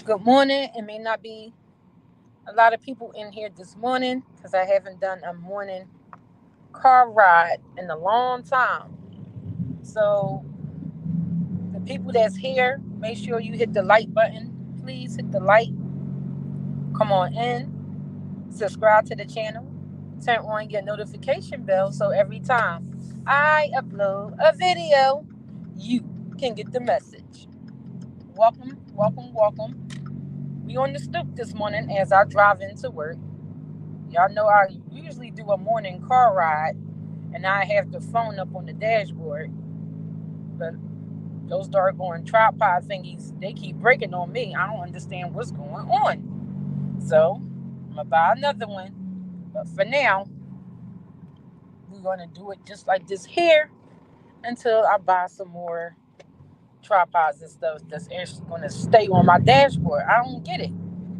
Good morning. It may not be a lot of people in here this morning because I haven't done a morning car ride in a long time. So, the people that's here, make sure you hit the like button. Please hit the like. Come on in. Subscribe to the channel. Turn on your notification bell so every time I upload a video, you can get the message. Welcome, welcome, welcome. We on the stoop this morning as I drive into work. Y'all know I usually do a morning car ride and I have the phone up on the dashboard. But those doggone tripod thingies, they keep breaking on me. I don't understand what's going on. So I'm gonna buy another one. But for now, we're gonna do it just like this here until I buy some more tripods and stuff that's actually gonna stay on my dashboard. I don't get it.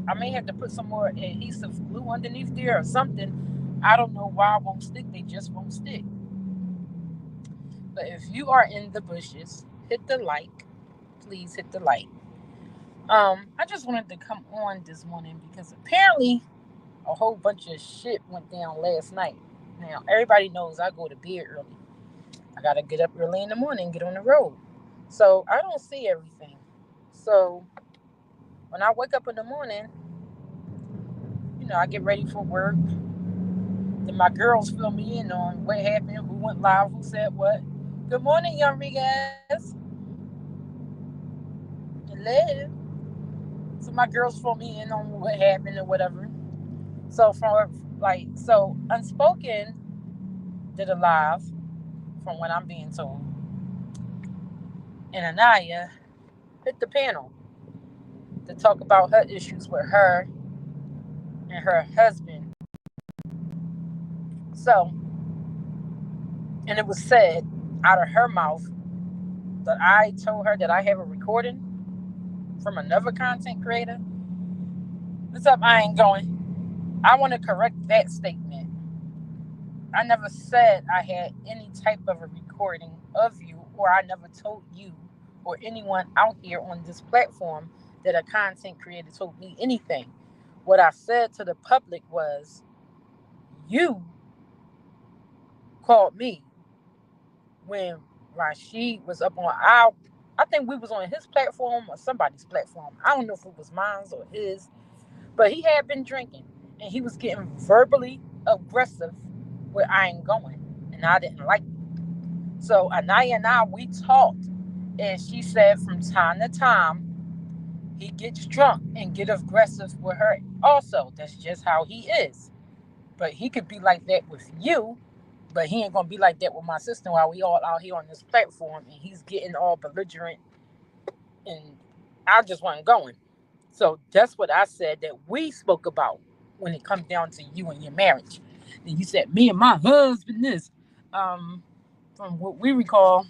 I may have to put some more adhesive glue underneath there or something. I don't know why it won't stick. They just won't stick. But if you are in the bushes, hit the like. Please hit the like. I just wanted to come on this morning because apparently a whole bunch of shit went down last night. Now everybody knows I go to bed early. I gotta get up early in the morning, get on the road. So I don't see everything. So when I wake up in the morning, I get ready for work. Then my girls fill me in on what happened, who went live, who said what. Good morning, young Rigas. Hello. So my girls fill me in on what happened or whatever. So Unspoken did a live from what I'm being told. And Anaya hit the panel to talk about her issues with her and her husband. So, and it was said out of her mouth that I told her that I have a recording from another content creator. What's up? I ain't going. I want to correct that statement. I never said I had any type of a recording of you, or I never told you or anyone out here on this platform that a content creator told me anything. What I said to the public was, you called me when Rashid was up on I think we was on his platform or somebody's platform. I don't know if it was mine or his, but he had been drinking and he was getting verbally aggressive where I ain't going. And I didn't like it. So Anaya and I, we talked. And she said from time to time, he gets drunk and get aggressive with her. Also, that's just how he is. But he could be like that with you, but he ain't gonna be like that with my sister while we all out here on this platform and he's getting all belligerent and I just wasn't going. So that's what I said that we spoke about when it comes down to you and your marriage. And you said me and my husband this. From what we recall,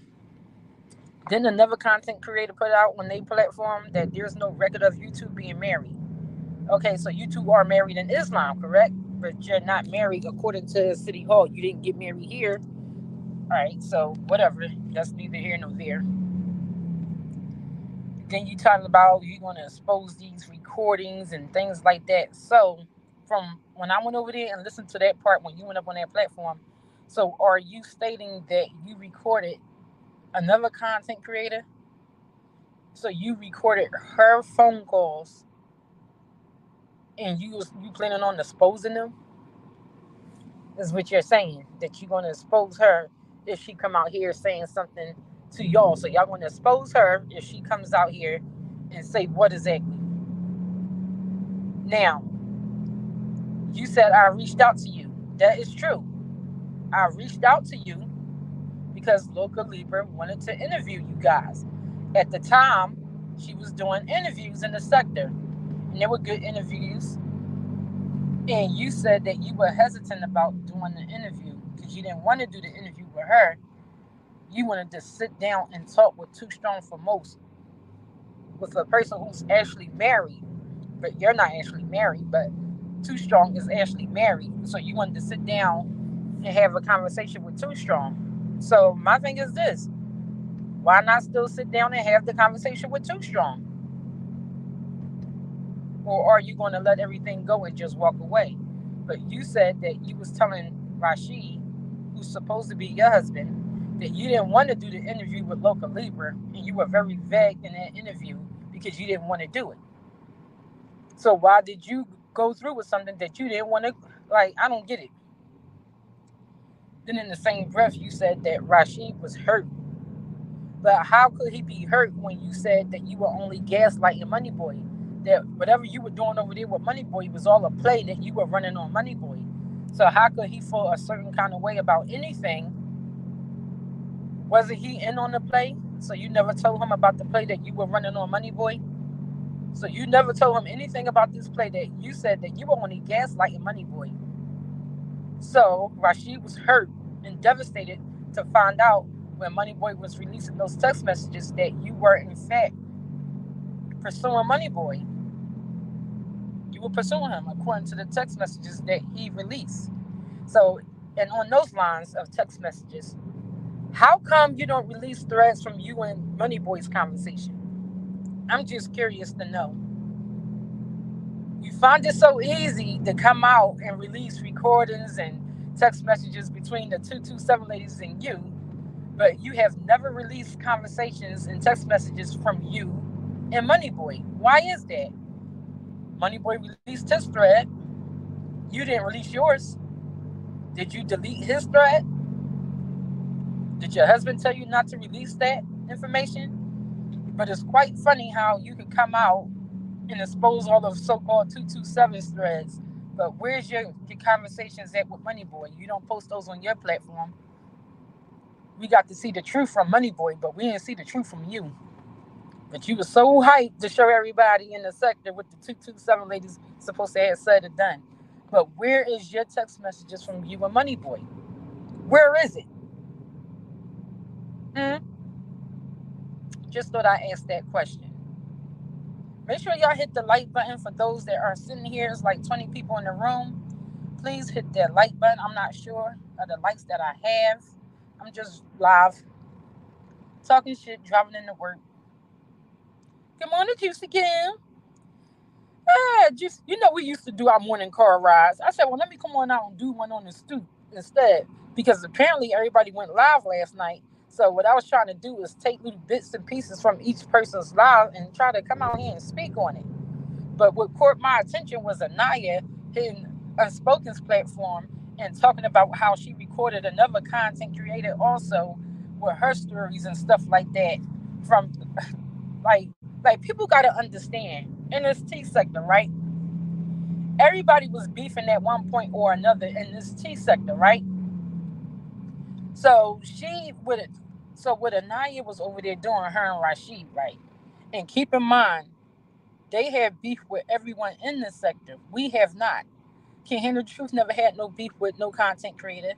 didn't another content creator put out on their platform that there's no record of you two being married? Okay, so you two are married in Islam, correct? But you're not married according to City Hall. You didn't get married here. All right, so whatever. That's neither here nor there. Then you talking about you going to expose these recordings and things like that. So from when I went over there and listened to that part when you went up on that platform, so are you stating that you recorded another content creator? So you recorded her phone calls and you planning on exposing them? Is what you're saying, that you're going to expose her if she come out here saying something to y'all. So y'all going to expose her if she comes out here and say what exactly. Now, you said I reached out to you. That is true. I reached out to you because Loca Libra wanted to interview you guys. At the time, she was doing interviews in the sector, and they were good interviews. And you said that you were hesitant about doing the interview because you didn't want to do the interview with her. You wanted to sit down and talk with Too Strong for Most, with a person who's actually married. But you're not actually married, but Too Strong is actually married. So you wanted to sit down and have a conversation with Too Strong. So my thing is this: why not still sit down and have the conversation with Too Strong? or are you going to let everything go and just walk away? But you said that you was telling Rashid, who's supposed to be your husband, that you didn't want to do the interview with Local Libra, and you were very vague in that interview because you didn't want to do it. So why did you go through with something that you didn't want to? Like, I don't get it. Then in the same breath, you said that Rashid was hurt. But how could he be hurt when you said that you were only gaslighting Money Boy? That whatever you were doing over there with Money Boy was all a play that you were running on Money Boy. So how could he feel a certain kind of way about anything? Wasn't he in on the play? So you never told him about the play that you were running on Money Boy? So you never told him anything about this play that you said that you were only gaslighting Money Boy. So Rashid was hurt and devastated to find out when Money Boy was releasing those text messages that you were in fact pursuing Money Boy. You were pursuing him according to the text messages that he released. So, and on those lines of text messages, how come you don't release threads from you and Money Boy's conversation? I'm just curious to know. You find it so easy to come out and release recordings and text messages between the 227 ladies and you, but you have never released conversations and text messages from you and Money Boy. Why is that? Money Boy released his thread. You didn't release yours. Did you delete his thread? Did your husband tell you not to release that information? But it's quite funny how you can come out and expose all of so-called 227 threads. But where's your conversations at with Money Boy? You don't post those on your platform. We got to see the truth from Money Boy, but we didn't see the truth from you. But you were so hyped to show everybody in the sector what the 227 ladies supposed to have said or done. But where is your text messages from you and Money Boy? Where is it? Hmm? Just thought I asked that question. Make sure y'all hit the like button for those that are sitting here. It's like 20 people in the room. Please hit that like button. I'm not sure of the likes that I have. I'm just live, talking shit, driving into work. Good morning, Juicy Kim. Just we used to do our morning car rides. I said, well, let me come on out and do one on the stoop instead, because apparently everybody went live last night. So what I was trying to do is take little bits and pieces from each person's live and try to come out here and speak on it. But what caught my attention was Anaya hitting Unspoken's platform and talking about how she recorded another content creator also with her stories and stuff like that. From like people gotta understand in this tea sector, right? Everybody was beefing at one point or another in this tea sector, right? So she would so what Anaya was over there doing, her and Rashid, right? And keep in mind, they have beef with everyone in this sector. We have not. Can Handle the Truth never had no beef with no content creator.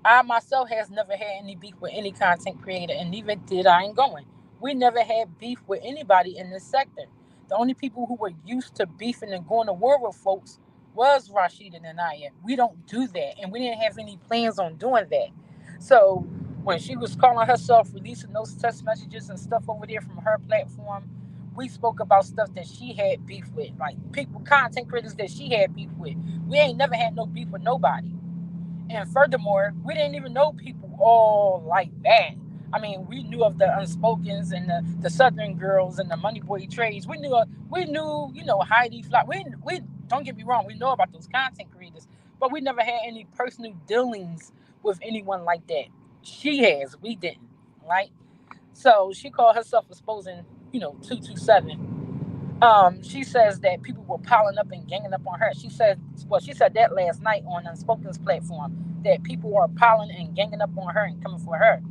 I myself has never had any beef with any content creator, and neither did I ain't going. We never had beef with anybody in this sector. The only people who were used to beefing and going to war with folks was Rashid and Anaya. We don't do that, and we didn't have any plans on doing that. So when she was calling herself releasing those text messages and stuff over there from her platform, we spoke about stuff that she had beef with, like people, content creators that she had beef with. We ain't never had no beef with nobody. And furthermore, we didn't even know people all like that. I mean, we knew of the Unspokens and the Southern Girls and the Money Boy Trades. We knew, Heidi Fly. We don't get me wrong, we know about those content creators, but we never had any personal dealings with anyone like that. She has, we didn't, right? So she called herself exposing, 227. She says that people were piling up and ganging up on her. She said that last night on Unspoken's platform, that people were piling and ganging up on her and coming for her.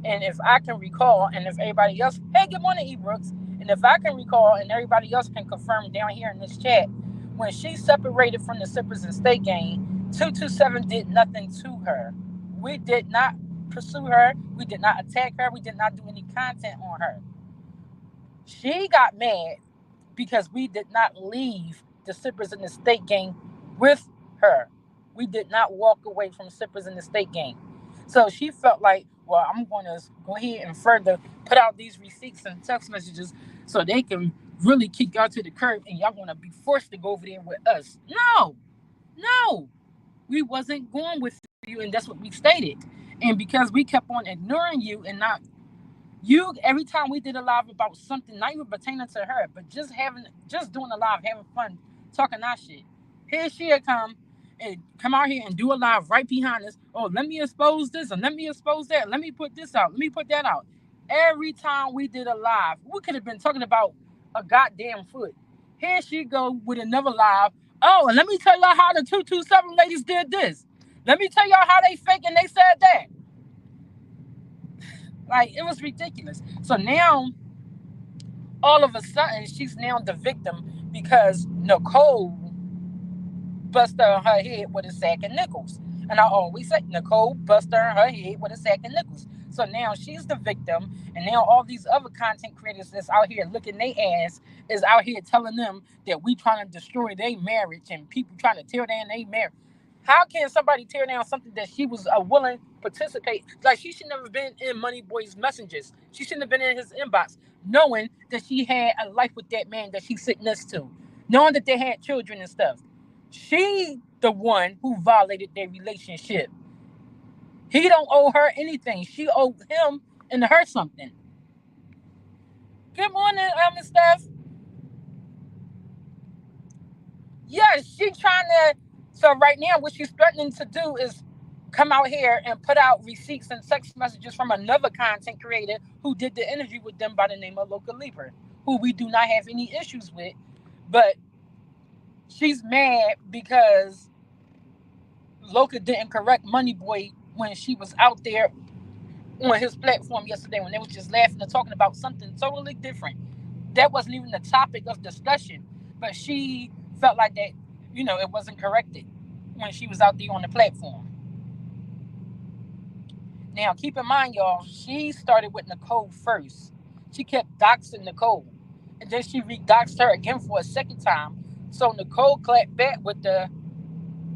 And if I can recall, and if everybody else, hey, good morning, E. Brooks. And if I can recall, and everybody else can confirm down here in this chat, when she separated from the Sippers and State Gang, 227 did nothing to her. We did not pursue her. We did not attack her. We did not do any content on her. She got mad because we did not leave the Sippers in the State Gang with her. We did not walk away from Sippers in the State Gang. So she felt like, I'm going to go ahead and further put out these receipts and text messages so they can really kick y'all to the curb and y'all gonna be forced to go over there with us. No, we wasn't going with you, and that's what we stated. And because we kept on ignoring you and not you, every time we did a live about something not even pertaining to her, but just doing a live, having fun, talking our shit. Here she'll come out here and do a live right behind us. Oh, let me expose this and let me expose that. Let me put this out. Let me put that out. Every time we did a live, we could have been talking about a goddamn foot. Here she go with another live. Oh, and let me tell y'all how the 227 ladies did this. Let me tell y'all how they fake and they said that. Like, it was ridiculous. So now, all of a sudden, she's now the victim because Nicole busted her head with a sack of nickels. And I always say, Nicole busted her head with a sack of nickels. So now she's the victim, and now all these other content creators that's out here looking their ass is out here telling them that we trying to destroy their marriage and people trying to tear down their marriage. How can somebody tear down something that she was a willing participate? Like, she should never been in Money Boy's messages. She shouldn't have been in his inbox, knowing that she had a life with that man that she sit next to, knowing that they had children and stuff. She the one who violated their relationship. He don't owe her anything. She owed him and her something. Good morning, Miss Steph. Yes, she trying to. So right now, what she's threatening to do is come out here and put out receipts and text messages from another content creator who did the interview with them by the name of Local Libra, who we do not have any issues with. But she's mad because Loca didn't correct Money Boy when she was out there on his platform yesterday when they was just laughing and talking about something totally different. That wasn't even the topic of discussion, but she felt like that, it wasn't corrected when she was out there on the platform. Now, keep in mind, y'all, she started with Nicole first. She kept doxing Nicole, and then she re-doxed her again for a second time. So Nicole clapped back with the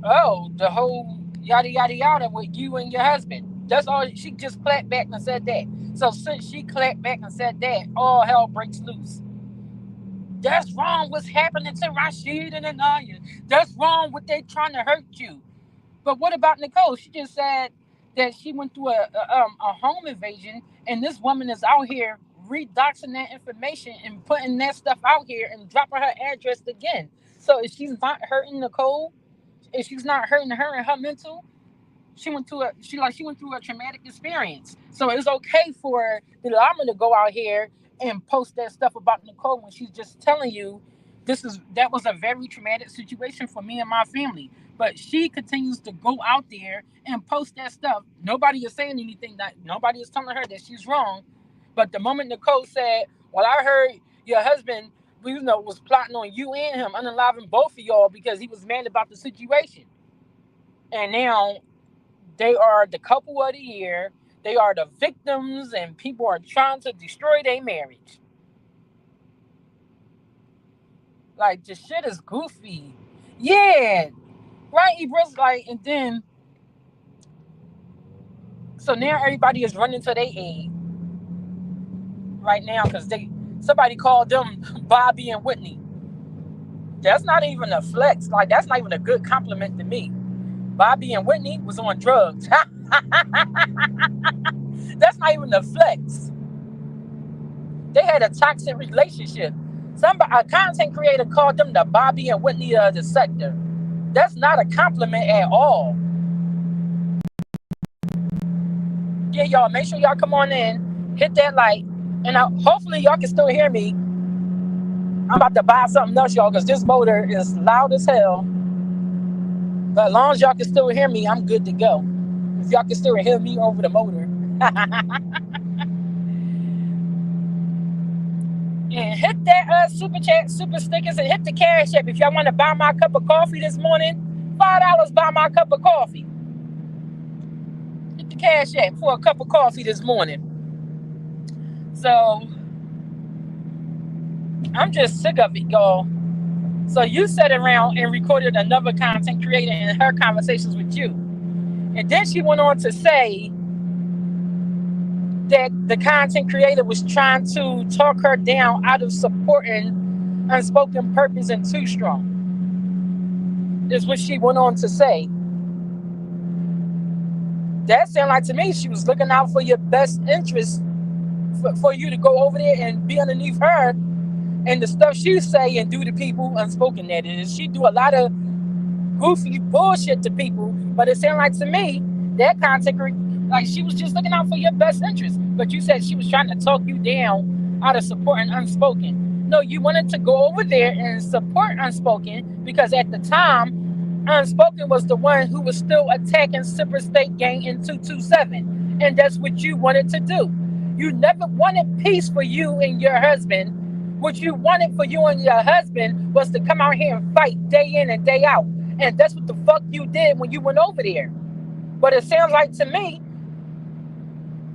whole yada yada yada with you and your husband. That's all. She just clapped back and said that. So since she clapped back and said that, all hell breaks loose. That's wrong what's happening to Rashid and Anaya. That's wrong what they trying to hurt you. But what about Nicole? She just said that she went through a home invasion, and this woman is out here redoxing that information and putting that stuff out here and dropping her address again. So if she's not hurting Nicole, if she's not hurting her and her mental, she went through a traumatic experience. So it's okay for the llama to go out here and post that stuff about Nicole when she's just telling you that was a very traumatic situation for me and my family. But she continues to go out there and post that stuff. Nobody is saying anything, that nobody is telling her that she's wrong. But the moment Nicole said, "Well, I heard your husband, was plotting on you and him, unaliving both of y'all because he was mad about the situation," and now they are the couple of the year. They are the victims, and people are trying to destroy their marriage. Like, the shit is goofy. Yeah, right, Ibris. Like, and then, so now everybody is running to their aid right now because somebody called them Bobby and Whitney. That's not even a flex. Like, that's not even a good compliment to me. Bobby and Whitney was on drugs. That's not even a flex. They had a toxic relationship. A content creator called them the Bobby and Whitney of the sector. That's not a compliment at all. Yeah, y'all, make sure y'all come on in, hit that like, and hopefully y'all can still hear me. I'm about to buy something else, y'all, because this motor is loud as hell. But as long as y'all can still hear me, I'm good to go. If y'all can still hear me over the motor. And hit that super chat, super stickers, and hit the cash app if y'all want to buy my cup of coffee this morning. $5 buy my cup of coffee. Hit the cash app for a cup of coffee this morning. So I'm just sick of it, y'all. So you sat around and recorded another content creator in her conversations with you. And then she went on to say that the content creator was trying to talk her down out of supporting Unspoken purpose and too strong. Is what she went on to say. That sounded like to me she was looking out for your best interest for you to go over there and be underneath her and the stuff she say and do to people. Unspoken, that is, she do a lot of goofy bullshit to people, but it sounded like to me that content, like she was just looking out for your best interest. But you said she was trying to talk you down out of supporting Unspoken. No, you wanted to go over there and support Unspoken because at the time Unspoken was the one who was still attacking Super State Gang in 227, and that's what you wanted to do. You never wanted peace for you and your husband. What you wanted for you and your husband was to come out here and fight day in and day out. And that's what the fuck you did when you went over there. But it sounds like to me,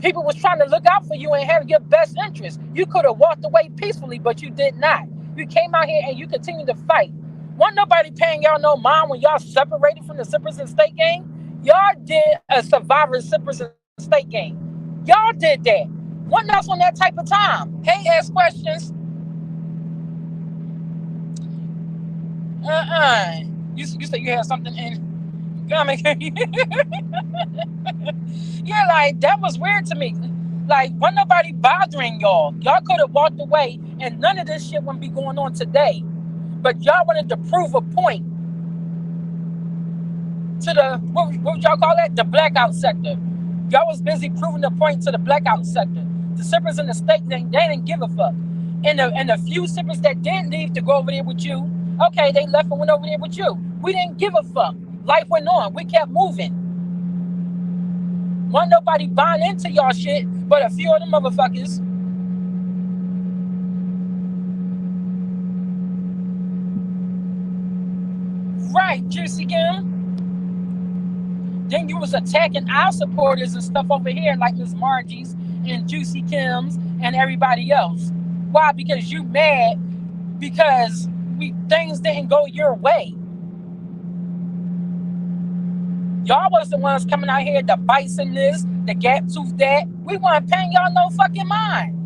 people was trying to look out for you and have your best interest. You could have walked away peacefully, but you did not. You came out here and you continued to fight. Wasn't nobody paying y'all no mind when y'all separated from the Sippers and State Gang. Y'all did a Survivor Sippers and State Gang. Y'all did that. Wasn't us on that type of time. Hey, ask questions. You said you had something in. Yeah, like that was weird to me. Like, wasn't nobody bothering y'all. Y'all could have walked away and none of this shit wouldn't be going on today. But y'all wanted to prove a point to the, what would y'all call that? The blackout sector. Y'all was busy proving the point to the blackout sector. The Sippers in the state, they didn't give a fuck. And the few Sippers that didn't leave to go over there with you, okay, they left and went over there with you. We didn't give a fuck. Life went on. We kept moving. Wasn't nobody buying into y'all shit, but a few of them motherfuckers. Right, Juicy Kim. Then you was attacking our supporters and stuff over here, like Miss Margie's and Juicy Kim's and everybody else. Why? Because you mad because things didn't go your way. Y'all was the ones coming out here, the bison this, the gap tooth that. We weren't paying y'all no fucking mind.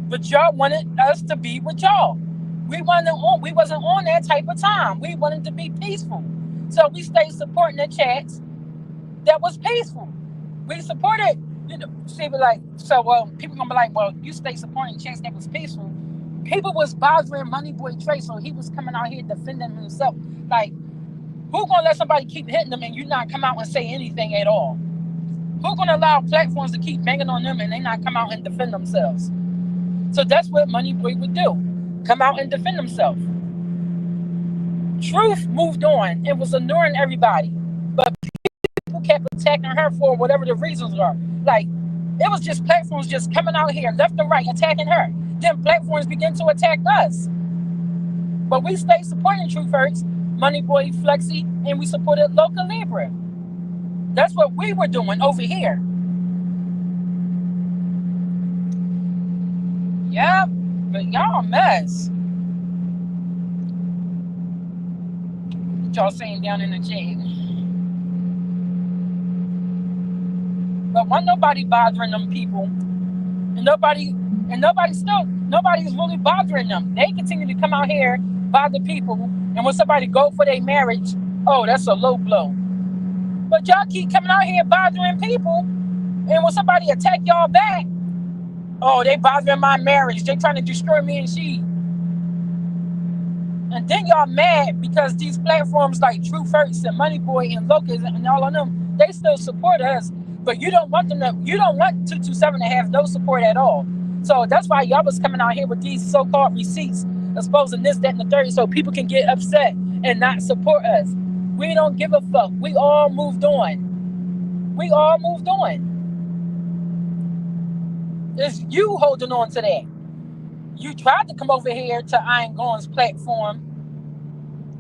But y'all wanted us to be with y'all. We wasn't on that type of time. We wanted to be peaceful. So we stayed supporting the chats that was peaceful. We supported, see, like, so, well, people gonna be like, well, you stay supporting chats that was peaceful. People was bothering Money Boy Trey, so he was coming out here defending himself. Like, who gonna let somebody keep hitting them and you not come out and say anything at all? Who gonna allow platforms to keep banging on them and they not come out and defend themselves? So that's what Money Boy would do. Come out and defend himself. Truth moved on. It was ignoring everybody. But people kept attacking her for whatever the reasons are. Like, it was just platforms just coming out here, left and right, attacking her. Then platforms began to attack us. But we stayed supporting Truth Hurts, Money Boy, Flexi, and we supported Local Libra. That's what we were doing over here. Yep, but y'all a mess. What y'all saying down in the chat? But wasn't nobody bothering them people, and nobody's really bothering them. They continue to come out here, bother people, and when somebody go for their marriage, oh, that's a low blow. But y'all keep coming out here bothering people, and when somebody attack y'all back, oh, they bothering my marriage. They trying to destroy me and she. And then y'all mad because these platforms like Truth Hurts and Money Boy and Locust and all of them, they still support us. But you don't want 227 to have no support at all. So that's why y'all was coming out here with these so-called receipts, exposing this, that, and the third, so people can get upset and not support us. We don't give a fuck. We all moved on. We all moved on. It's you holding on to that. You tried to come over here to Iron Gone's platform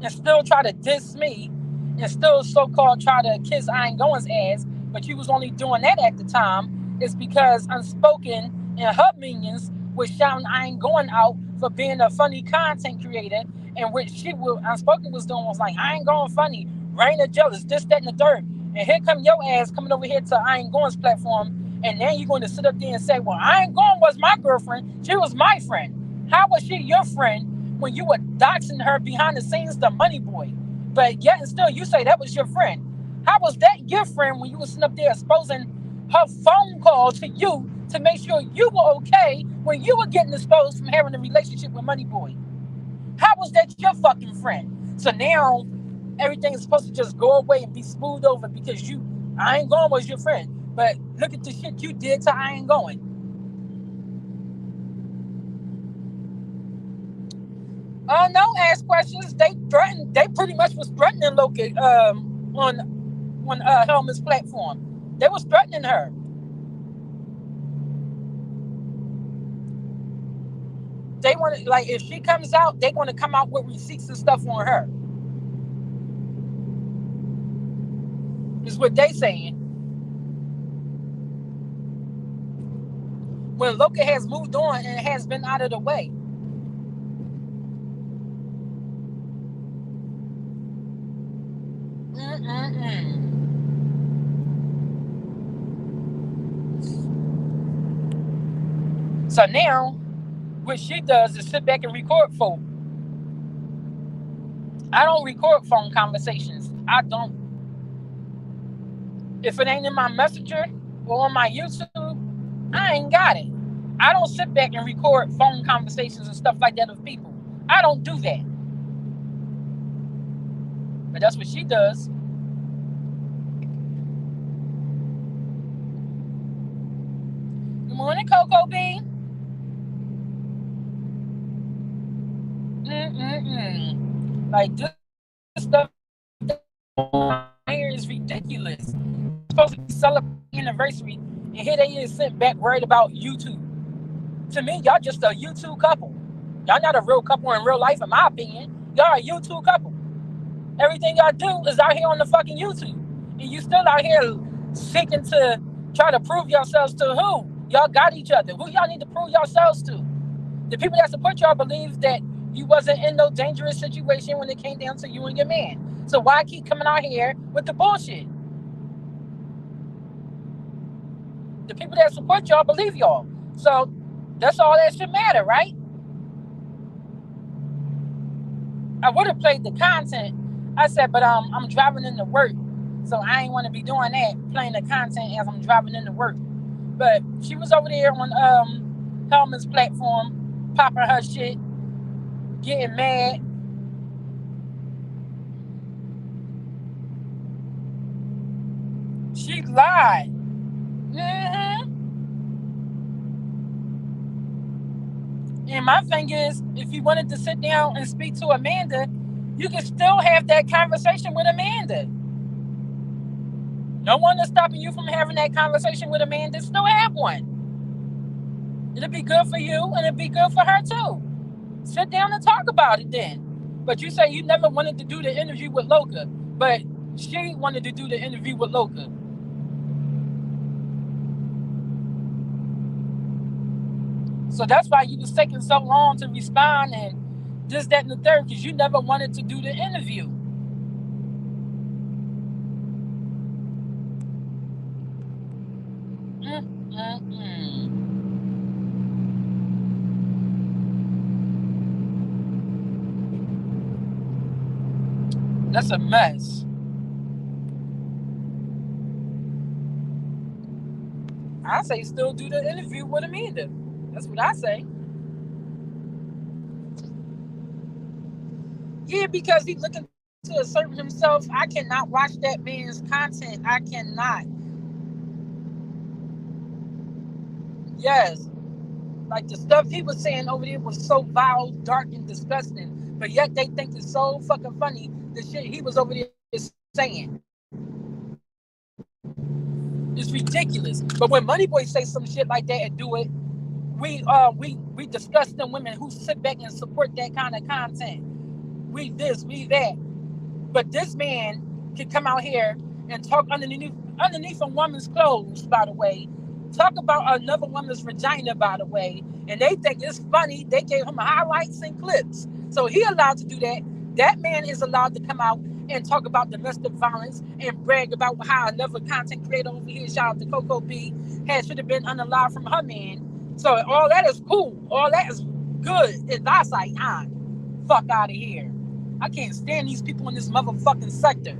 and still try to diss me and still so-called try to kiss Iron Gone's ass, but you was only doing that at the time. It's because Unspoken and her minions was shouting Iron Gone out for being a funny content creator, and what Unspoken was doing was like, I ain't going funny, Rain of Jealous, this, that, and the third. And here come your ass coming over here to Iron Gone's platform And then you're going to sit up there and say, well, I ain't going was my girlfriend. She was my friend. How was she your friend when you were doxing her behind the scenes, the money boy? But yet and still you say that was your friend. How was that your friend when you were sitting up there exposing her phone call to you to make sure you were okay when you were getting exposed from having a relationship with money boy? How was that your fucking friend? So now everything is supposed to just go away and be smoothed over because I ain't going was your friend. But look at the shit you did to I ain't going. Oh no, ask questions. They threatened. They pretty much was threatening Loki on Helmet's platform. They was threatening her. They want to, like, if she comes out, they want to come out with receipts and stuff on her. Is what they saying. When Loki has moved on and has been out of the way. So now, what she does is sit back and record folk. I don't record phone conversations. I don't. If it ain't in my messenger or on my YouTube, I ain't got it. I don't sit back and record phone conversations and stuff like that with people. I don't do that. But that's what she does. Good morning, Coco Bean. Like, this stuff here is ridiculous. It's supposed to be celebrating anniversary, and here they is sitting back worried about YouTube. To me, y'all just a YouTube couple. Y'all not a real couple in real life, in my opinion. Y'all a YouTube couple. Everything y'all do is out here on the fucking YouTube. And you still out here seeking to try to prove yourselves to who? Y'all got each other. Who y'all need to prove yourselves to? The people that support y'all believe that you wasn't in no dangerous situation when it came down to you and your man. So why keep coming out here with the bullshit? The people that support y'all believe y'all. So that's all that should matter, right? I would have played the content. I said, but I'm driving into work, so I ain't want to be doing that, playing the content as I'm driving into work. But she was over there on Helmet's platform, popping her shit, getting mad. She lied. And my thing is, if you wanted to sit down and speak to Amanda, you can still have that conversation with Amanda. No one is stopping you from having that conversation with Amanda. Still have one. It'll be good for you, and it'll be good for her too. Sit down and talk about it then. But you say you never wanted to do the interview with Loka, but she wanted to do the interview with Loka. So that's why you was taking so long to respond and this, that, and the third, because you never wanted to do the interview. That's a mess. I say still do the interview with Amanda. That's what I say. Yeah, because he's looking to assert himself. I cannot watch that man's content. I cannot. Yes. Like, the stuff he was saying over there was so vile, dark, and disgusting. But yet they think it's so fucking funny, the shit he was over there saying. It's ridiculous. But when Moneyboy say some shit like that and do it, we disgust them women who sit back and support that kind of content. We this, we that. But this man can come out here and talk underneath a woman's clothes, by the way. Talk about another woman's vagina, by the way. And they think it's funny. They gave him highlights and clips. So he allowed to do that. That man is allowed to come out and talk about domestic violence and brag about how another content creator over here, shout out to Coco B, should have been unalive from her man. So all that is cool. All that is good. And I say, fuck out of here. I can't stand these people in this motherfucking sector.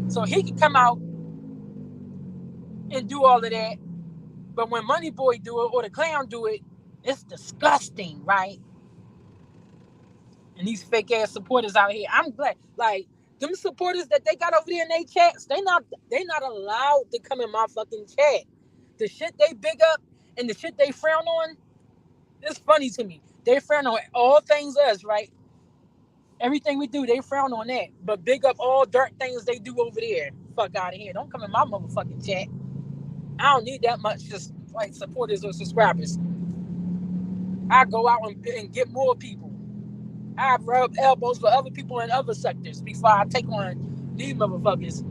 So he can come out and do all of that. But when Money Boy do it or the clown do it, it's disgusting, right? And these fake ass supporters out here, I'm glad. Like them supporters that they got over there in their chats, they not allowed to come in my fucking chat. The shit they big up and the shit they frown on, it's funny to me. They frown on all things us, right? Everything we do, they frown on that. But big up all dirt things they do over there. Fuck out of here. Don't come in my motherfucking chat. I don't need that much just like supporters or subscribers. I go out and get more people. I rub elbows for other people in other sectors before I take on these motherfuckers.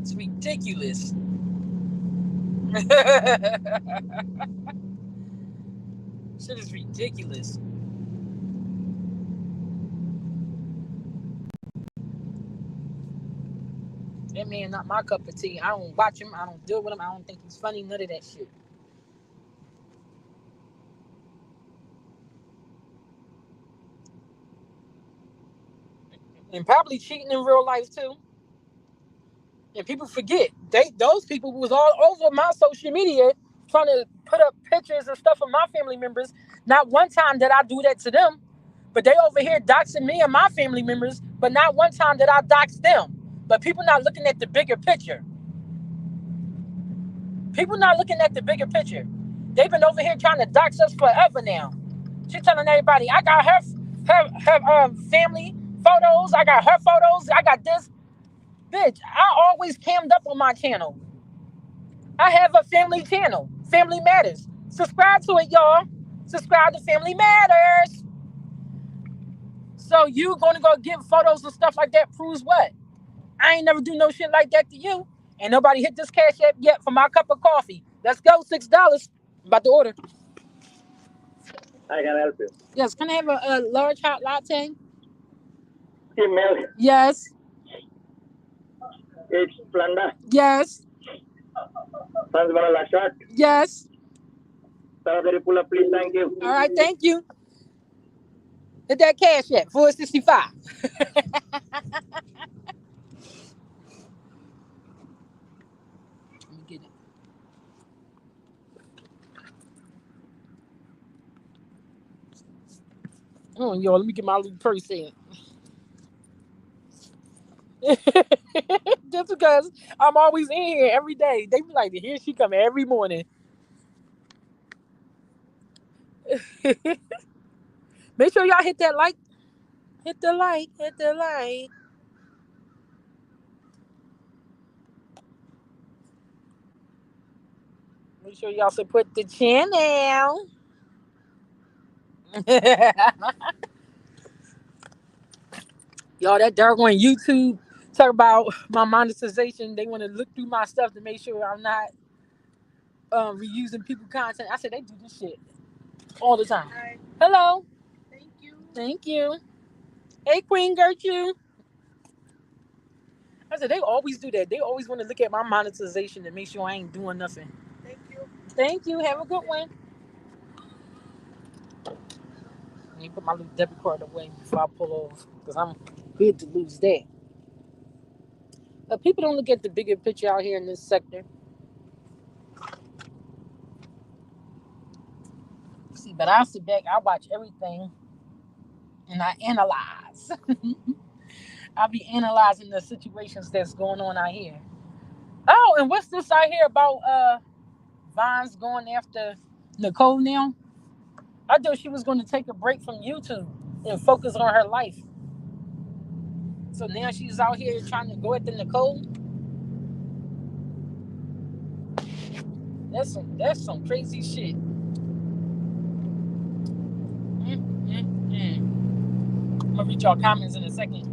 It's ridiculous. Shit is ridiculous. That man not my cup of tea. I don't watch him. I don't deal with him. I don't think he's funny. None of that shit. And probably cheating in real life too. And people forget. Those people was all over my social media trying to put up pictures and stuff of my family members. Not one time did I do that to them. But they over here doxing me and my family members, but not one time did I dox them. But people not looking at the bigger picture. People not looking at the bigger picture. They've been over here trying to dox us forever now. She telling everybody, I got her family photos, I got her photos, I got this. Bitch, I always cammed up on my channel. I have a family channel, Family Matters. Subscribe to it, y'all. Subscribe to Family Matters. So you gonna go get photos and stuff like that proves what? I ain't never do no shit like that to you. Ain't nobody hit this cash app yet for my cup of coffee. Let's go, $6. I'm about to order. I can help you. Yes, can I have a large hot latte? Milk. Yes. It's Splenda. Yes. Sans vanilla shot. Yes. Strawberry pull-up, please. Thank you. All right, thank you. Hit that cash app, 465. Let me get it. Oh, y'all, let me get my little purse in. Just because I'm always in here every day. They be like, here she come every morning. Make sure y'all hit that like. Hit the like. Hit the like. Make sure y'all support the channel. Y'all, that dark on YouTube talk about my monetization. They want to look through my stuff to make sure I'm not reusing people content. I said they do this shit all the time. Hi. Hello. Thank you. Thank you. Hey, Queen Gertrude. I said they always do that. They always want to look at my monetization to make sure I ain't doing nothing. Thank you. Thank you. Have a good one. Let me put my little debit card away before I pull off because I'm good to lose that. But people don't look at the bigger picture out here in this sector. See, but I sit back, I watch everything, and I analyze. I'll be analyzing the situations that's going on out here. Oh, and what's this I hear about Vines going after Nicole now? I thought she was going to take a break from YouTube and focus on her life. So now she's out here trying to go after Nicole. That's some crazy shit. I'm gonna read y'all comments in a second.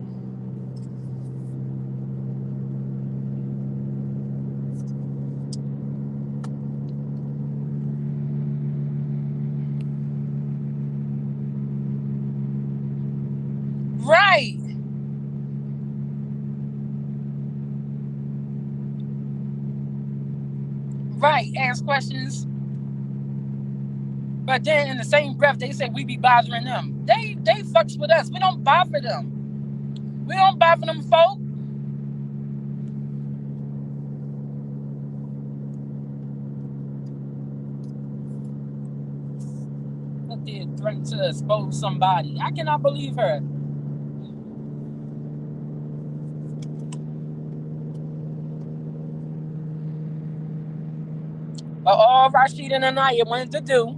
Right, ask questions. But then in the same breath, they say we be bothering them. They fucks with us. We don't bother them. We don't bother them folk. What did threaten to expose somebody? I cannot believe her. But all Rashid and Anaya wanted to do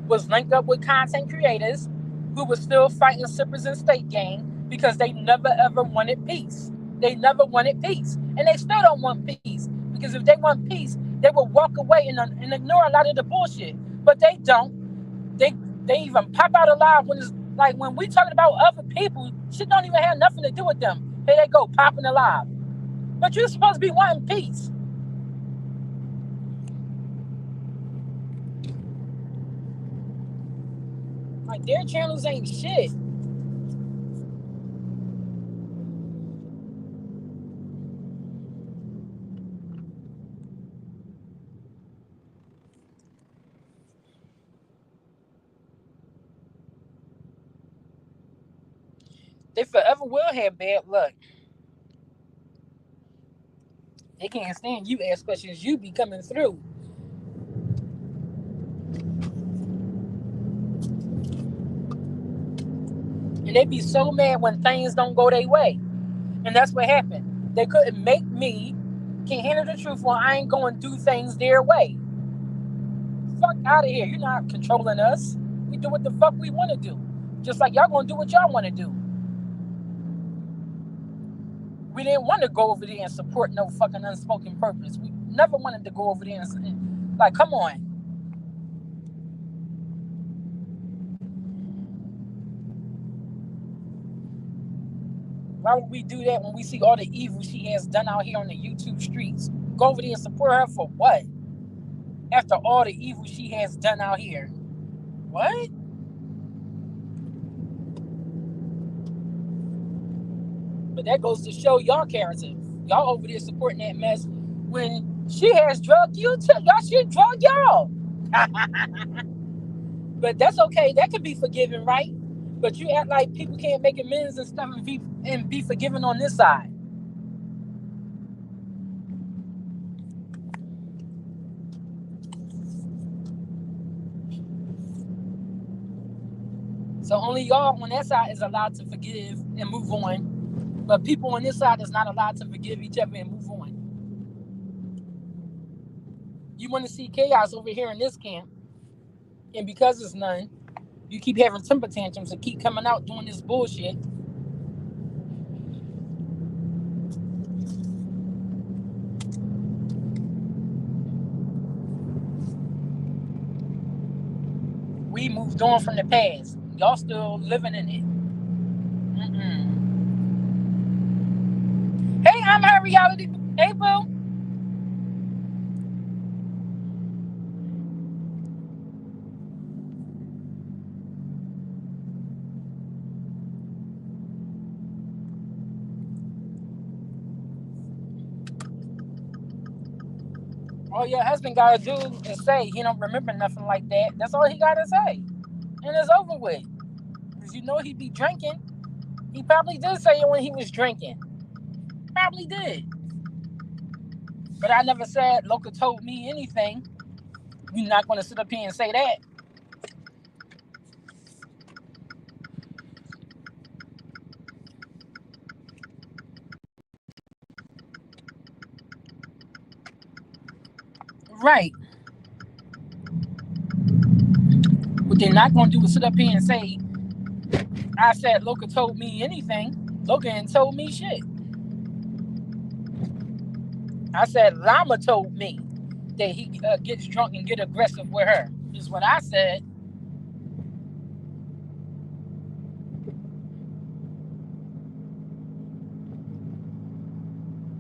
was link up with content creators who were still fighting sippers and state gang because they never ever wanted peace. They never wanted peace. And they still don't want peace. Because if they want peace, they will walk away and ignore a lot of the bullshit. But they don't. They they even pop out alive when it's like when we talking about other people, shit don't even have nothing to do with them. Here they go, popping alive. But you're supposed to be wanting peace. Like their channels ain't shit. They forever will have bad luck. They can't stand you ask questions. You be coming through. And they be so mad when things don't go their way. And that's what happened. They couldn't make me can't handle the truth when I ain't going to do things their way. Fuck out of here. You're not controlling us. We do what the fuck we want to do. Just like y'all gonna do what y'all want to do. We didn't want to go over there and support no fucking unspoken purpose. We never wanted to go over there and like, come on. Why would we do that when we see all the evil she has done out here on the YouTube streets? Go over there and support her for what? After all the evil she has done out here. What? But that goes to show y'all character. Y'all over there supporting that mess when she has drugged you too. Y'all should drug y'all. But that's okay. That could be forgiven, right? But you act like people can't make amends and stuff and be forgiven on this side. So only y'all on that side is allowed to forgive and move on. But people on this side is not allowed to forgive each other and move on. You want to see chaos over here in this camp, and because it's none, you keep having temper tantrums and keep coming out doing this bullshit. We moved on from the past. Y'all still living in it. Hey, I'm her reality. Hey, boo. All your husband gotta do is say he don't remember nothing like that. That's all he gotta say, and it's over with. Cause you know he be drinking. He probably did say it when he was drinking. Probably did. But I never said Loca told me anything. You're not gonna sit up here and say that. Right. What they're not gonna do is sit up here and say, I said Loca told me anything. Loca ain't told me shit. I said Llama told me that he gets drunk and get aggressive with her. Is what I said.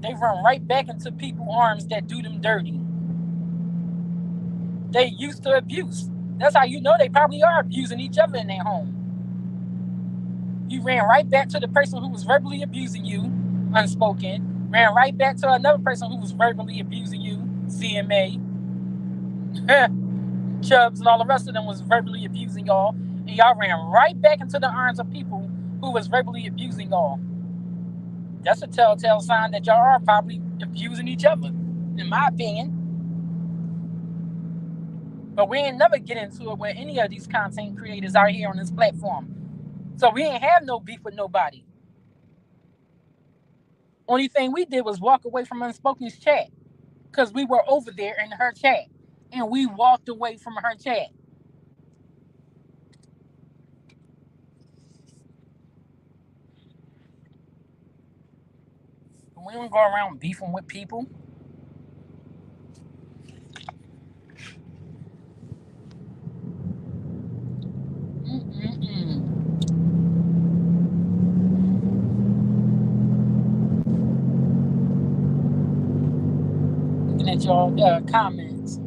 They run right back into people's arms that do them dirty. They used to abuse. That's how you know they probably are abusing each other in their home. You ran right back to the person who was verbally abusing you, unspoken. Ran right back to another person who was verbally abusing you, CMA. Chubbs and all the rest of them was verbally abusing y'all, and y'all ran right back into the arms of people who was verbally abusing y'all. That's a telltale sign that y'all are probably abusing each other, in my opinion. But we ain't never get into it with any of these content creators out here on this platform. So we ain't have no beef with nobody. Only thing we did was walk away from Unspoken's chat because we were over there in her chat, and we walked away from her chat. We don't go around beefing with people. Mm-mm-mm. Looking at y'all comments.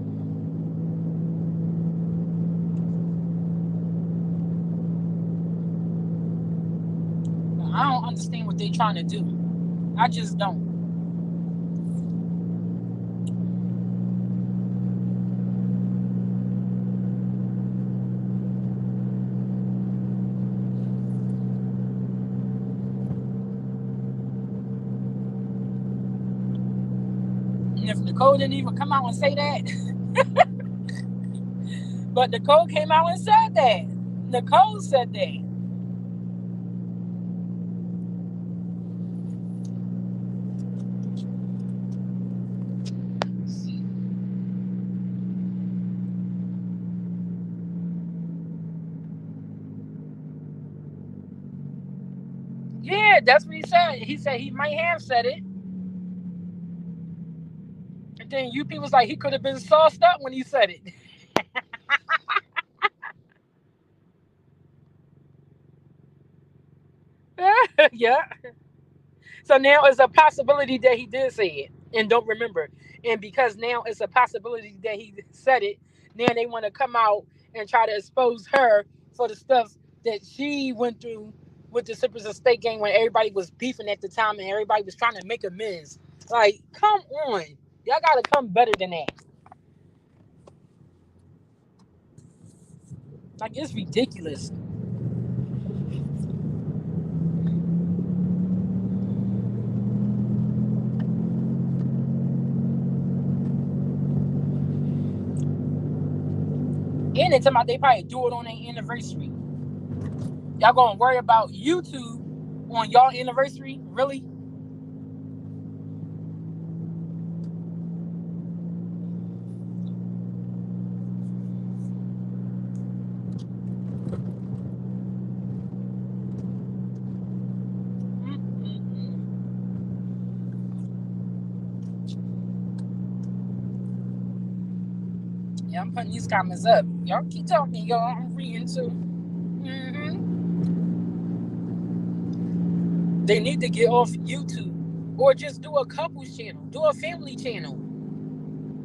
I don't understand what they trying to do. I just don't. And if Nicole didn't even come out and say that, but Nicole came out and said that. Nicole said that. Yeah, that's what he said. He said he might have said it. And then UP was like, he could have been sauced up when he said it. Yeah. So now it's a possibility that he did say it and don't remember. And because now it's a possibility that he said it, now they want to come out and try to expose her for the stuff that she went through with the Sippers and Steak gang when everybody was beefing at the time and everybody was trying to make amends. Like, come on. Y'all got to come better than that. Like, it's ridiculous. And they talking about they probably do it on their anniversary. Y'all gonna worry about YouTube on y'all anniversary? Really? Mm-mm-mm. Yeah, I'm putting these comments up. Y'all keep talking, y'all. I'm reading too. They need to get off YouTube or just do a couples channel, do a family channel.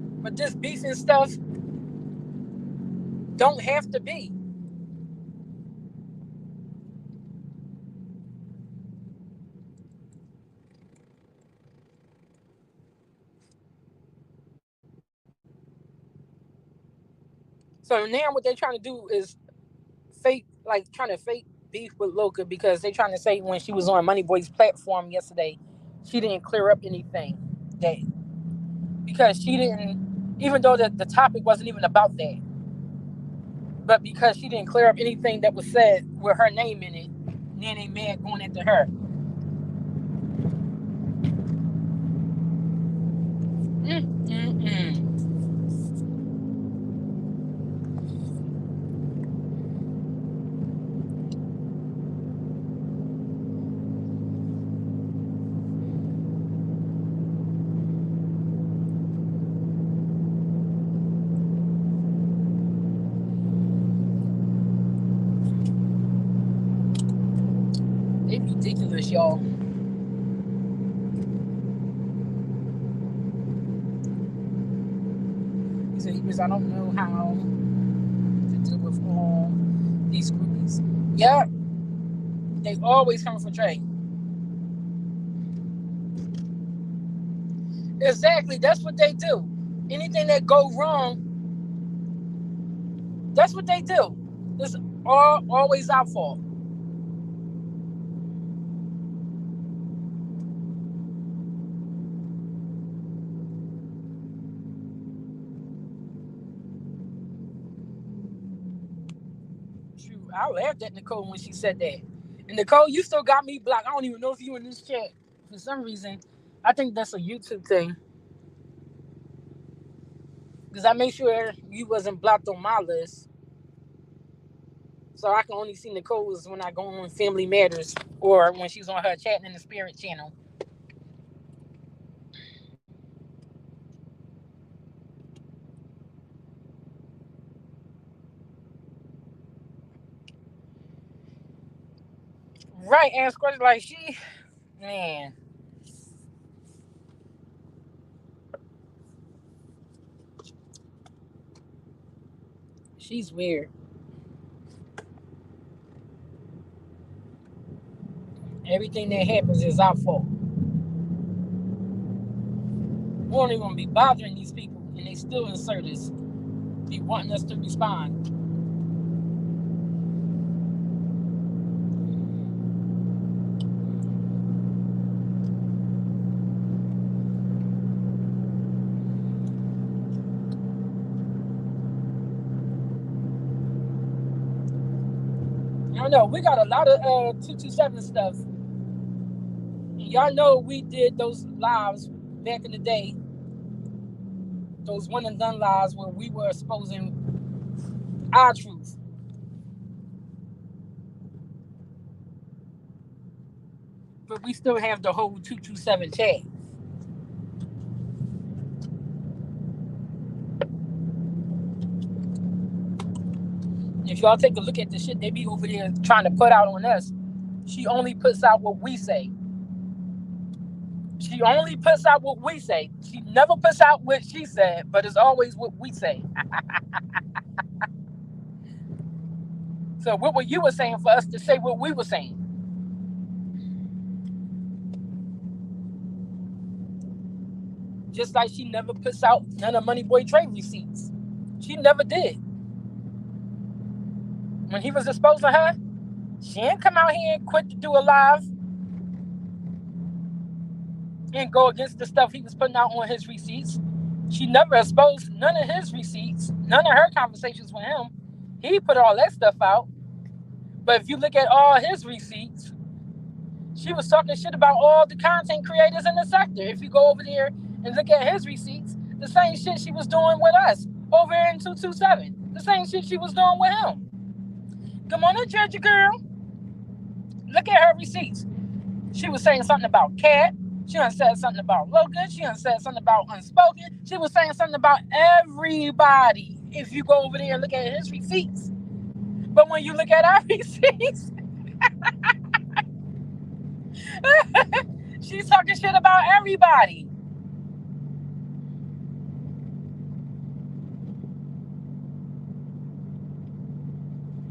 But this beef and stuff don't have to be. So now what they're trying to do is fake, like trying to fake beef with Loca because they're trying to say when she was on Moneyboy's platform yesterday, she didn't clear up anything. That because she didn't, even though the topic wasn't even about that, but because she didn't clear up anything that was said with her name in it, then they mad going after her. Mm-mm-mm. They ridiculous, y'all. He said he was, I don't know how to deal with all these groupies. Yeah, they always coming for Trey. Exactly, that's what they do. Anything that go wrong, That's what they do. It's always our fault. Shoot, I laughed at Nicole when she said that. And Nicole, you still got me blocked. I don't even know if you in this chat. For some reason, I think that's a YouTube thing. Because I made sure you wasn't blocked on my list. So I can only see Nicole's when I go on Family Matters or when she's on her Chatting in the Spirit channel. Right, and Squirty, like man, she's weird. Everything that happens is our fault. We don't even be bothering these people, and they still insert us. Be wanting us to respond. I don't know. We got a lot of 227 stuff. And y'all know we did those lives back in the day. Those one and done lives where we were exposing our truth. But we still have the whole 227 chat. If y'all take a look at the shit they be over there trying to put out on us, she only puts out what we say. She only puts out what we say. She never puts out what she said, but it's always what we say. So what were you were saying for us to say what we were saying? Just like she never puts out none of Money Boy trade receipts. She never did. When he was exposing her, she didn't come out here and quit to do a live and go against the stuff he was putting out on his receipts. She never exposed none of his receipts, none of her conversations with him. He put all that stuff out. But if you look at all his receipts, she was talking shit about all the content creators in the sector. If you go over there and look at his receipts, the same shit she was doing with us over in 227. The same shit she was doing with him. Come on in, Georgia girl. Look at her receipts. She was saying something about Cat. She done said something about Logan. She done said something about Unspoken. She was saying something about everybody. If you go over there and look at his receipts. But when you look at our receipts, she's talking shit about everybody.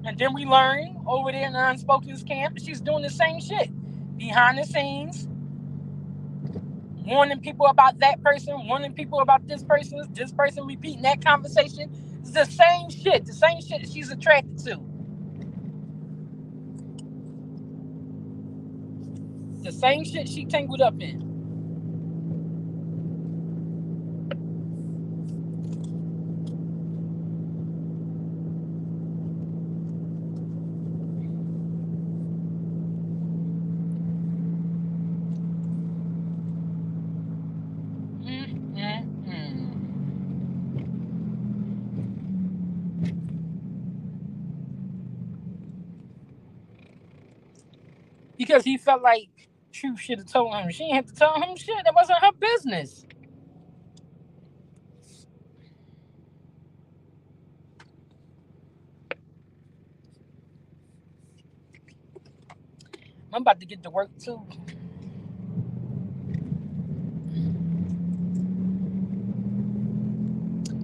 And then we learn over there in the Unspoken's camp, she's doing the same shit. Behind the scenes, warning people about that person, warning people about this person repeating that conversation. It's the same shit she's attracted to. The same shit she tangled up in. Because he felt like Truth should have told him. She didn't have to tell him shit. That wasn't her business. I'm about to get to work too.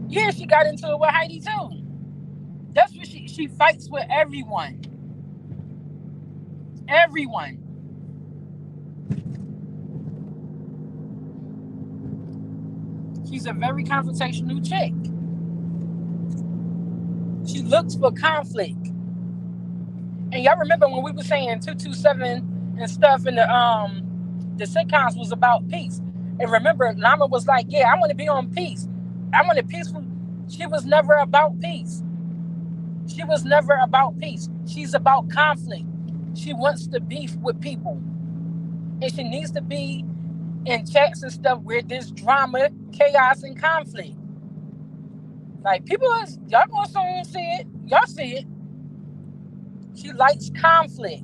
Yeah, she got into it with Heidi too. That's what she fights with everyone. Everyone. She's a very confrontational chick. She looks for conflict. And y'all remember when we were saying 227 and stuff, and the sitcoms was about peace. And remember, Lama was like, "Yeah, I want to be on peace. I want a peaceful." She was never about peace. She was never about peace. She's about conflict. She wants to beef with people, and she needs to be in chats and stuff where there's drama, chaos, and conflict. Like people, y'all gonna soon see it. Y'all see it. She likes conflict.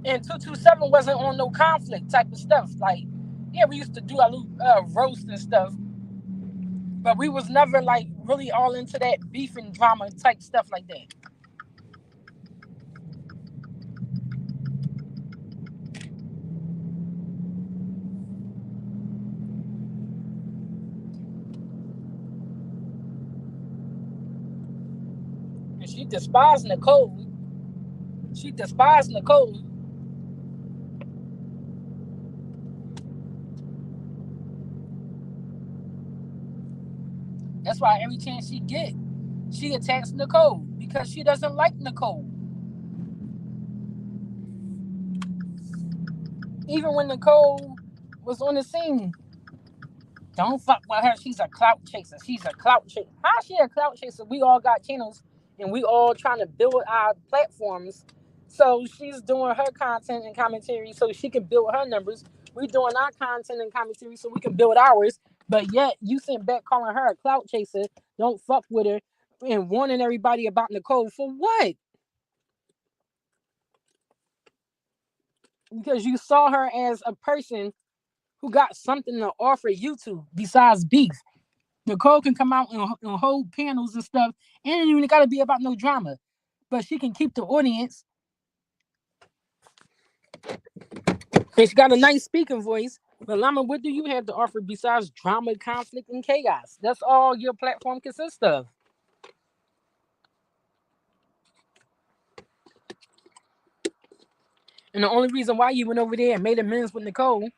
And 227 wasn't on no conflict type of stuff. Like, yeah, we used to do our little roast and stuff, but we was never like really all into that beef and drama type stuff like that. And she despised Nicole. She despised Nicole. That's why every chance she get, she attacks Nicole because she doesn't like Nicole. Even when Nicole was on the scene, don't fuck with her. She's a clout chaser. She's a clout chaser. How she a clout chaser? We all got channels and we all trying to build our platforms. So she's doing her content and commentary so she can build her numbers. We doing our content and commentary so we can build ours. But yet you sent back calling her a clout chaser. Don't fuck with her and warning everybody about Nicole for what? Because you saw her as a person who got something to offer YouTube besides beef. Nicole can come out and hold panels and stuff. And it ain't even got to be about no drama. But she can keep the audience. And she got a nice speaking voice. But Lama, what do you have to offer besides drama, conflict, and chaos? That's all your platform consists of. And the only reason why you went over there and made amends with Nicole,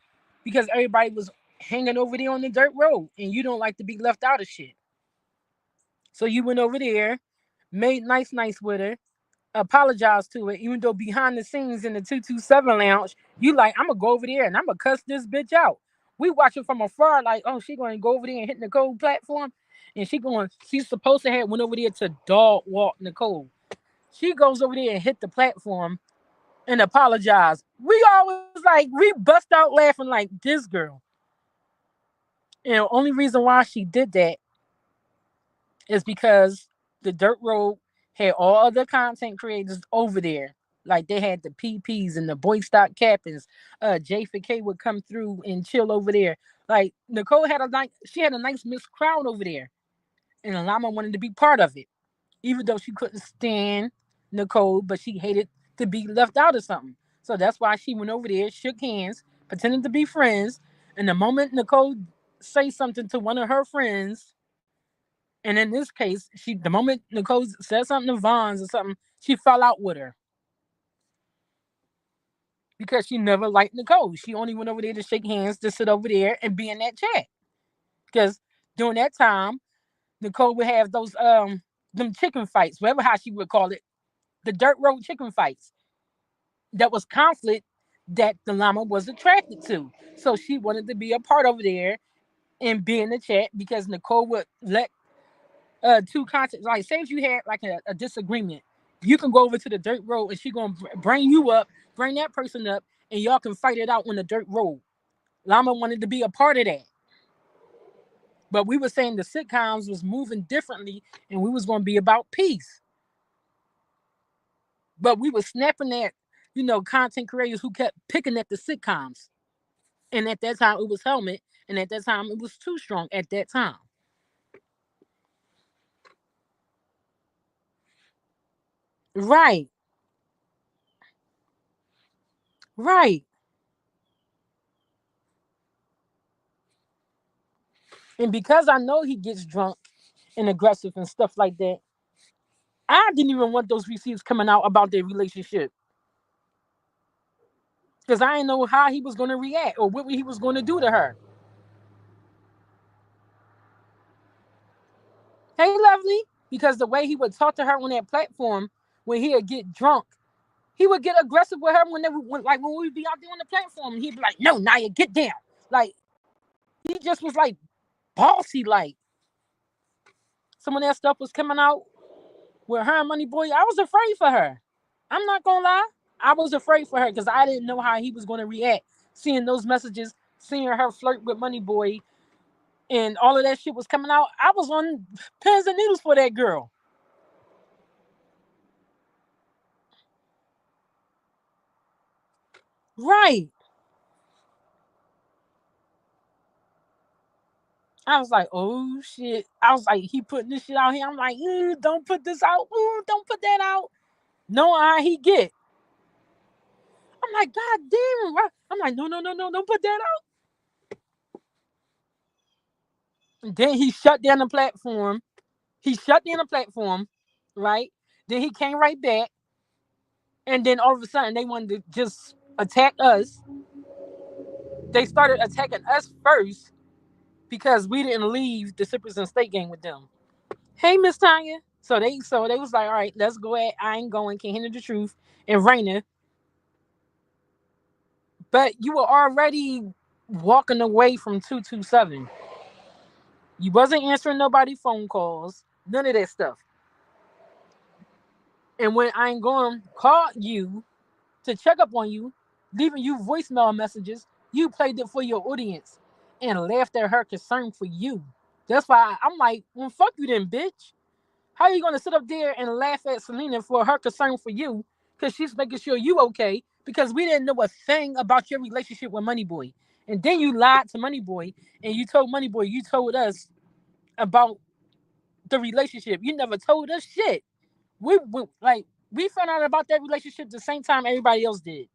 because everybody was hanging over there on the dirt road. And you don't like to be left out of shit. So you went over there, made nice with her, apologized to it, even though behind the scenes in the 227 lounge, you like, I'm gonna go over there and I'm gonna cuss this bitch out. We watching from afar, like, oh, she gonna go over there and hit Nicole platform, and she's supposed to have went over there to dog walk Nicole. She goes over there and hit the platform and apologize. We always like, we bust out laughing like this girl. And the only reason why she did that is because the Dirt Road had all other content creators over there. Like they had the PPs and the Boy Stock Captains. J4K would come through and chill over there. Like Nicole had she had a nice mixed crowd over there. And Alama wanted to be part of it. Even though she couldn't stand Nicole, but she hated to be left out of something. So that's why she went over there, shook hands, pretended to be friends. And the moment Nicole say something to one of her friends, and in this case, the moment Nicole said something to Vons or something, she fell out with her because she never liked Nicole. She only went over there to shake hands, to sit over there and be in that chat. Because during that time, Nicole would have those them chicken fights, whatever how she would call it, the dirt road chicken fights. That was conflict that the llama was attracted to. So she wanted to be a part over there and be in the chat because Nicole would let two content, like say if you had like a disagreement, you can go over to the dirt road and she gonna bring you up, bring that person up, and y'all can fight it out on the dirt road. Llama wanted to be a part of that, but we were saying the sitcoms was moving differently and we was gonna be about peace. But we were snapping at, content creators who kept picking at the sitcoms. And at that time it was Helmet, and at that time it was Too Strong at that time. Right, right. And because I know he gets drunk and aggressive and stuff like that, I didn't even want those receipts coming out about their relationship because I didn't know how he was going to react or what he was going to do to her. Hey, lovely. Because the way he would talk to her on that platform, when he would get drunk, he would get aggressive with her like when we'd be out there on the platform, and he'd be like, "No, Naya, get down." Like he just was like bossy. Like some of that stuff was coming out with her and Money Boy. I was afraid for her. I'm not gonna lie. I was afraid for her because I didn't know how he was gonna react. Seeing those messages, seeing her flirt with Money Boy, and all of that shit was coming out. I was on pins and needles for that girl. Right. I was like, oh shit. I was like, he putting this shit out here. I'm like, don't put this out. Ooh, don't put that out. Knowing how he get. I'm like, God damn. I'm like, no, no, no, no, don't put that out. And then he shut down the platform. He shut down the platform, right? Then he came right back. And then all of a sudden they wanted to just attack us. They started attacking us first because we didn't leave the Sippers and State game with them. Hey, Miss Tanya. So they was like, all right, let's go at I ain't going, can't handle the truth. And Raina, but you were already walking away from 227. You wasn't answering nobody phone calls, none of that stuff. And when I ain't going called you to check up on you, leaving you voicemail messages, you played it for your audience and laughed at her concern for you. That's why I'm like, well, fuck you then, bitch. How are you gonna sit up there and laugh at Selena for her concern for you? Because she's making sure you okay. Because we didn't know a thing about your relationship with Moneyboy. And then you lied to Moneyboy and you told Moneyboy you told us about the relationship. You never told us shit. We found out about that relationship the same time everybody else did.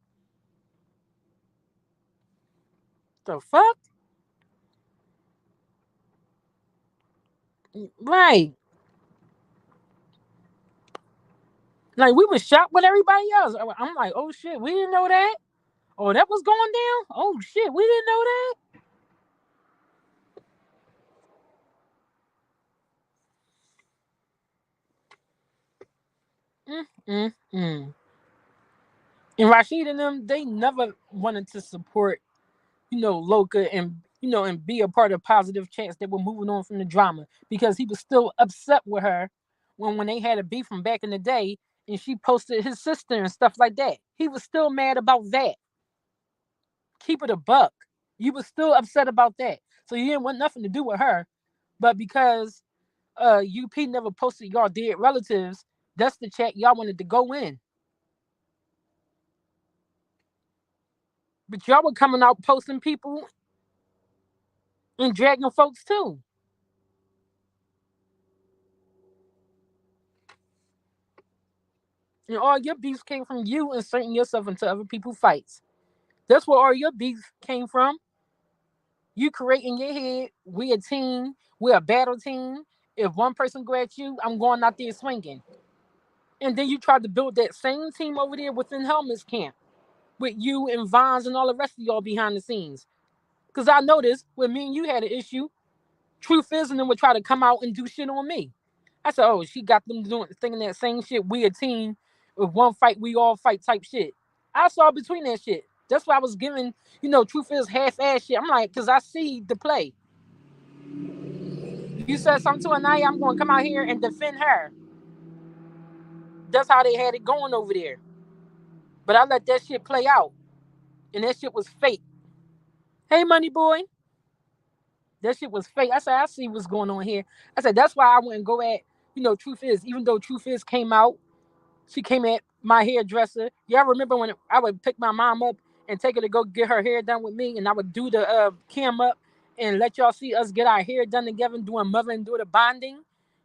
The fuck? Right. Like we was shocked with everybody else. I'm like, oh shit, we didn't know that. Oh, that was going down. Oh shit, we didn't know that. Mm. And Rashid and them, they never wanted to support, Loca and be a part of positive chance that were moving on from the drama because he was still upset with her when they had a beef from back in the day and she posted his sister and stuff like that. He was still mad about that. Keep it a buck. You was still upset about that. So you didn't want nothing to do with her. But because UP never posted y'all dead relatives, that's the chat y'all wanted to go in. But y'all were coming out posting people and dragging folks too. And all your beefs came from you inserting yourself into other people's fights. That's where all your beef came from. You create in your head, we a team, we're a battle team. If one person go at you, I'm going out there swinging. And then you try to build that same team over there within Helmet's camp with you and Vons and all the rest of y'all behind the scenes. Because I noticed when me and you had an issue, Truth is, and then would try to come out and do shit on me. I said, oh, she got them doing thinking that same shit. We a team with one fight, we all fight type shit. I saw between that shit. That's why I was giving, Truth is half ass shit. I'm like, because I see the play. You said something to Anaya, I'm going to come out here and defend her. That's how they had it going over there. But I let that shit play out. And that shit was fake. Hey, money boy. That shit was fake. I said, I see what's going on here. I said, that's why I wouldn't go at, Truth is, even though Truth is came out, she came at my hairdresser. Y'all remember when I would pick my mom up and take her to go get her hair done with me, and I would do the cam up and let y'all see us get our hair done together, doing mother and daughter bonding.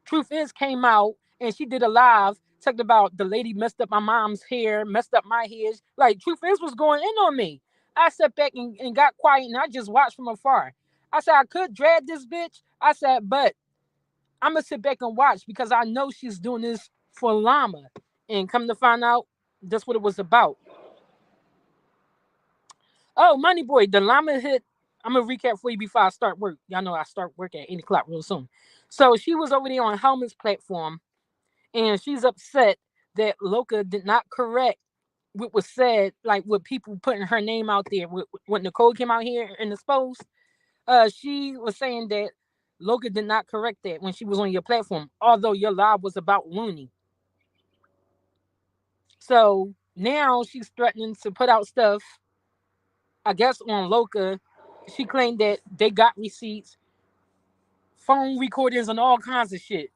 Truth is came out and she did a live talking about the lady messed up my mom's hair, messed up my hair. Like Truth is was going in on me. I sat back and got quiet and I just watched from afar. I said I could drag this bitch. I said, but I'm gonna sit back and watch because I know she's doing this for Llama. And come to find out, that's what it was about. Oh, Money Boy, the Llama hit I'm gonna recap for you before I start work. Y'all know I start work at 8 o'clock real soon. So she was over there on Helmet's platform, and she's upset that Loca did not correct what was said, like with people putting her name out there. When Nicole came out here in this post, she was saying that Loca did not correct that when she was on your platform, although your live was about Looney. So now she's threatening to put out stuff, I guess, on Loca. She claimed that they got receipts, phone recordings, and all kinds of shit.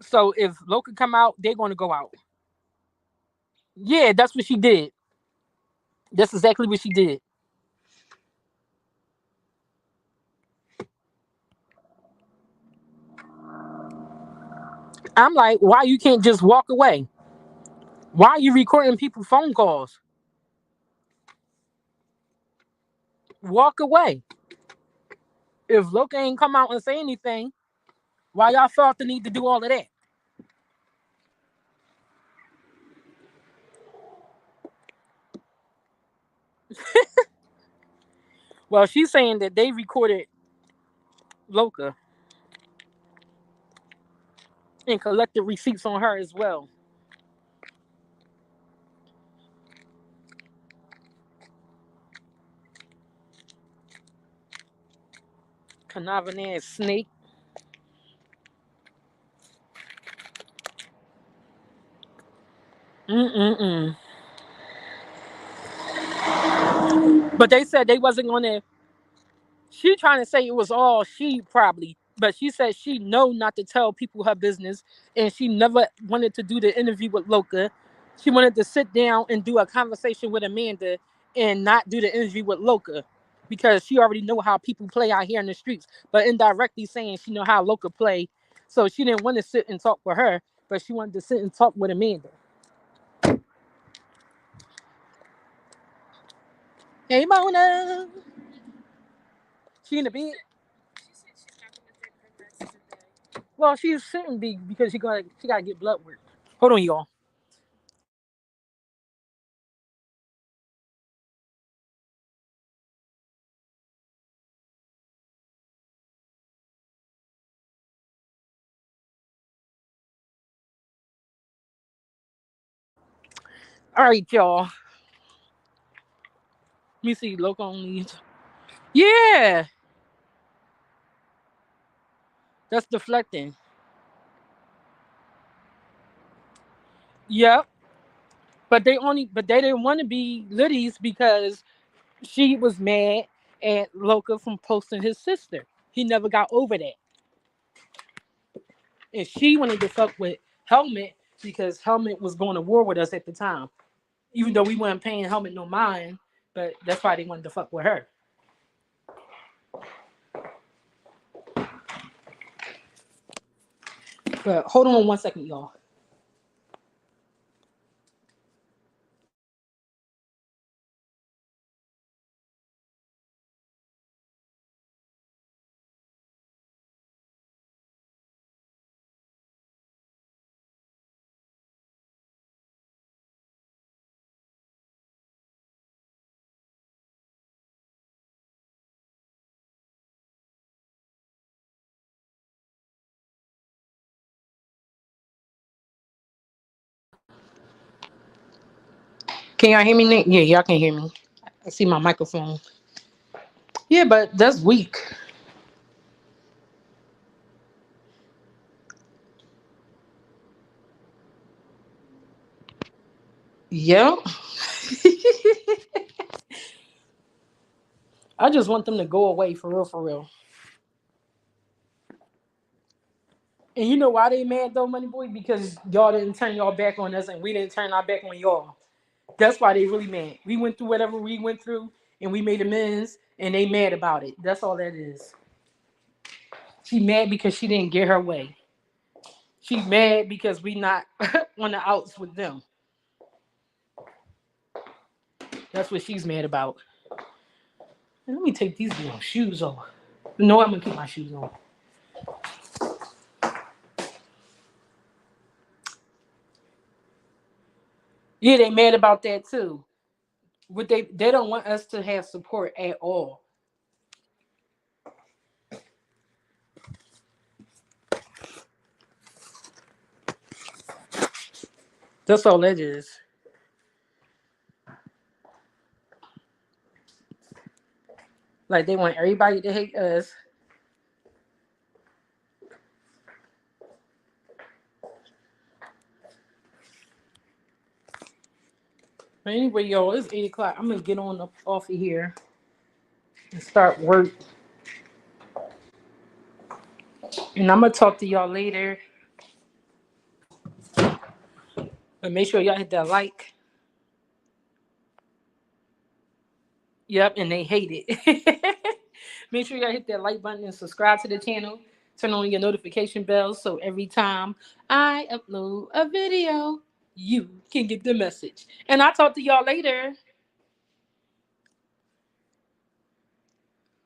So if Loca come out, they're gonna go out. Yeah, that's what she did. That's exactly what she did. I'm like, why you can't just walk away? Why are you recording people's phone calls? Walk away. If Loca ain't come out and say anything, why y'all felt the need to do all of that? Well, she's saying that they recorded Loca and collected receipts on her as well. Conniving ass snake. Mm-mm-mm. But they said they wasn't gonna. She trying to say it was all she probably, but she said she know not to tell people her business, and she never wanted to do the interview with Loca. She wanted to sit down and do a conversation with Amanda, and not do the interview with Loca, because she already know how people play out here in the streets. But indirectly saying she know how Loca play, so she didn't want to sit and talk with her, but she wanted to sit and talk with Amanda. Hey Mona, she in the bed. Well, she shouldn't be because she gotta get blood work. Hold on, y'all. All right, y'all. Let me see. Local only. Yeah, that's deflecting. Yep. But they didn't want to be Liddy's because she was mad at Loca from posting his sister. He never got over that, and she wanted to fuck with Helmet because Helmet was going to war with us at the time. Even though we weren't paying Helmet no mind, but that's why they wanted to fuck with her. But hold on 1 second, y'all. Can y'all hear me? Yeah, y'all can hear me. I see my microphone. Yeah, but that's weak. Yep. I just want them to go away for real, for real. And you know why they mad though, Money Boy? Because y'all didn't turn y'all back on us and we didn't turn our back on y'all. That's why they really mad. We went through whatever we went through and we made amends and they mad about it. That's all that is. She mad because she didn't get her way. She mad because we not on the outs with them. That's what she's mad about. And let me take these damn shoes off. No, I'm gonna keep my shoes on. Yeah, they mad about that too. What they don't want us to have support at all. That's all that is. Like they want everybody to hate us. But anyway, y'all, it's 8 o'clock. I'm gonna get on up off of here and start work. And I'm gonna talk to y'all later. But make sure y'all hit that like. Yep, and they hate it. Make sure y'all hit that like button and subscribe to the channel. Turn on your notification bell so every time I upload a video, you can get the message. And I'll talk to y'all later.